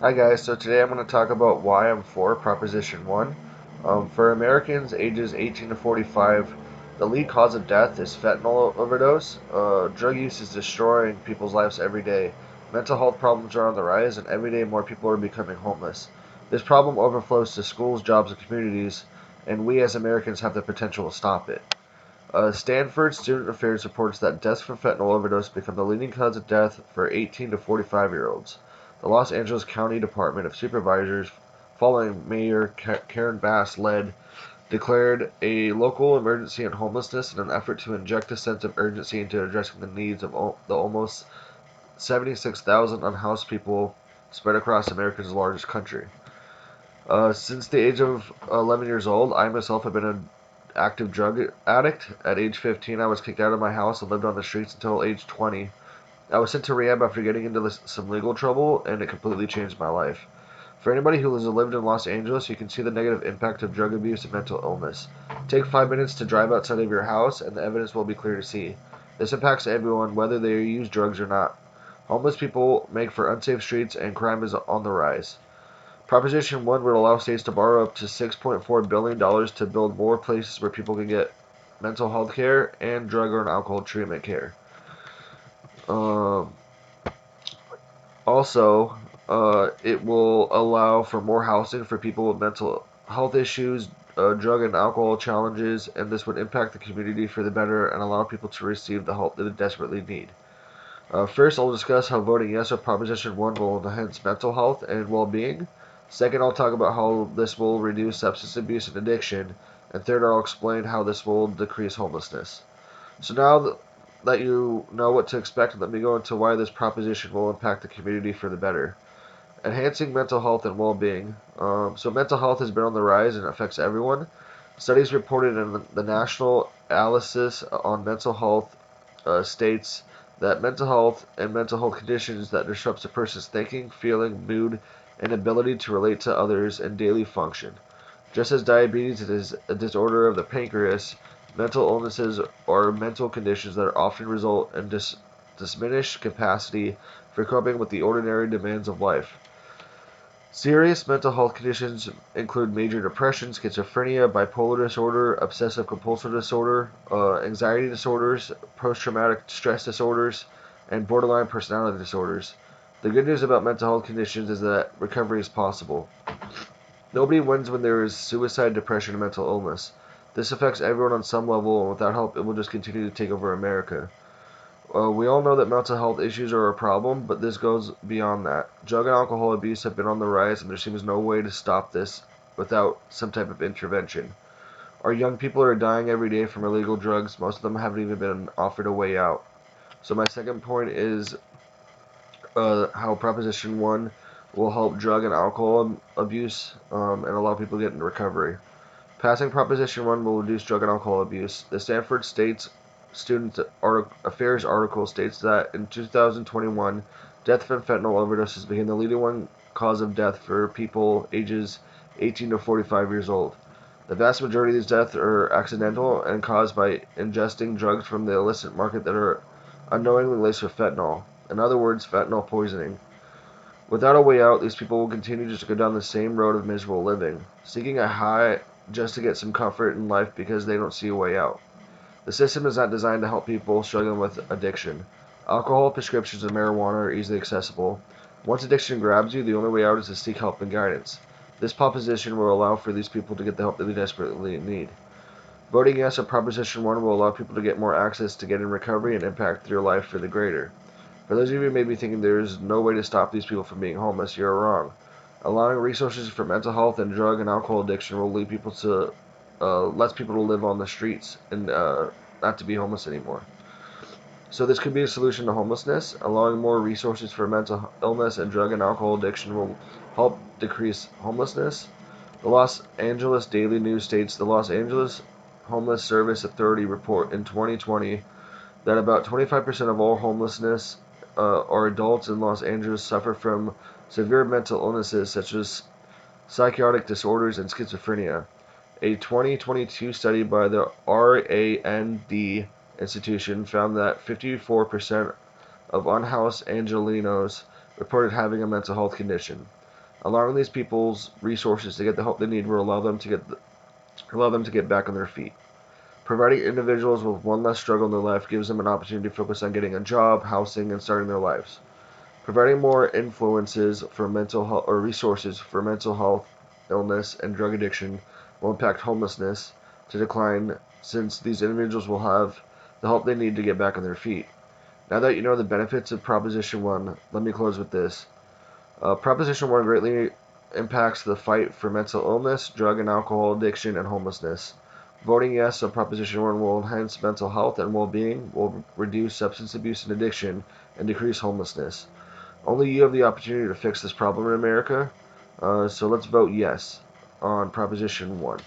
Hi guys, so today I'm going to talk about why I'm for Proposition 1. For Americans ages 18 to 45, the lead cause of death is fentanyl overdose. Drug use is destroying people's lives every day. Mental health problems are on the rise, and every day more people are becoming homeless. This problem overflows to schools, jobs, and communities, and we as Americans have the potential to stop it. Stanford Student Affairs reports that deaths from fentanyl overdose become the leading cause of death for 18 to 45-year-olds. The Los Angeles County Department of Supervisors, following Mayor Karen Bass led, declared a local emergency on homelessness in an effort to inject a sense of urgency into addressing the needs of the almost 76,000 unhoused people spread across America's largest country. Since the age of 11 years old, I myself have been an active drug addict. At age 15, I was kicked out of my house and lived on the streets until age 20. I was sent to rehab after getting into some legal trouble, and it completely changed my life. For anybody who has lived in Los Angeles, you can see the negative impact of drug abuse and mental illness. Take 5 minutes to drive outside of your house, and the evidence will be clear to see. This impacts everyone, whether they use drugs or not. Homeless people make for unsafe streets, and crime is on the rise. Proposition 1 would allow states to borrow up to $6.4 billion to build more places where people can get mental health care and drug or alcohol treatment care. Um, Also, it will allow for more housing for people with mental health issues, drug and alcohol challenges, and this would impact the community for the better and allow people to receive the help that they desperately need. First, I'll discuss how voting yes on Proposition 1 will enhance mental health and well being. Second, I'll talk about how this will reduce substance abuse and addiction. And third, I'll explain how this will decrease homelessness. So now that you know what to expect, let me go into why this proposition will impact the community for the better. Enhancing mental health and well being. So, mental health has been on the rise and affects everyone. Studies reported in the National Analysis on Mental Health states that mental health and mental health conditions that disrupts a person's thinking, feeling, mood, and ability to relate to others and daily function. Just as diabetes is a disorder of the pancreas, mental illnesses are mental conditions that often result in diminished capacity for coping with the ordinary demands of life. Serious mental health conditions include major depression, schizophrenia, bipolar disorder, obsessive compulsive disorder, anxiety disorders, post traumatic stress disorders, and borderline personality disorders. The good news about mental health conditions is that recovery is possible. Nobody wins when there is suicide, depression, and mental illness. This affects everyone on some level, and without help, it will just continue to take over America. We all know that mental health issues are a problem, but this goes beyond that. Drug and alcohol abuse have been on the rise, and there seems no way to stop this without some type of intervention. Our young people are dying every day from illegal drugs. Most of them haven't even been offered a way out. So my second point is how Proposition 1 will help drug and alcohol abuse and allow people to get into recovery. Passing Proposition 1 will reduce drug and alcohol abuse. The Stanford State's Student Affairs article states that in 2021, death from fentanyl overdoses became the leading one cause of death for people ages 18 to 45 years old. The vast majority of these deaths are accidental and caused by ingesting drugs from the illicit market that are unknowingly laced with fentanyl. In other words, fentanyl poisoning. Without a way out, these people will continue just to go down the same road of miserable living, seeking a high just to get some comfort in life because they don't see a way out. The system is not designed to help people struggling with addiction. Alcohol, prescriptions, and marijuana are easily accessible. Once addiction grabs you, the only way out is to seek help and guidance. This proposition will allow for these people to get the help that they desperately need. Voting yes on Proposition 1 will allow people to get more access to get in recovery and impact their life for the greater. For those of you who may be thinking there is no way to stop these people from being homeless, you're wrong. Allowing resources for mental health and drug and alcohol addiction will lead people to less people to live on the streets and not to be homeless anymore. So this could be a solution to homelessness. Allowing more resources for mental illness and drug and alcohol addiction will help decrease homelessness. The Los Angeles Daily News states the Los Angeles Homeless Service Authority report in 2020 that about 25% of all homelessness or adults in Los Angeles suffer from severe mental illnesses such as psychotic disorders and schizophrenia. A 2022 study by the RAND Institution found that 54% of unhoused Angelenos reported having a mental health condition. Allowing these people's resources to get the help they need will allow them to get back on their feet. Providing individuals with one less struggle in their life gives them an opportunity to focus on getting a job, housing, and starting their lives. Providing more influences for mental health or resources for mental health, illness, and drug addiction will impact homelessness to decline, since these individuals will have the help they need to get back on their feet. Now that you know the benefits of Proposition 1, let me close with this. Proposition 1 greatly impacts the fight for mental illness, drug and alcohol addiction, and homelessness. Voting yes on Proposition 1 will enhance mental health and well-being, will reduce substance abuse and addiction, and decrease homelessness. Only you have the opportunity to fix this problem in America, so let's vote yes on Proposition 1.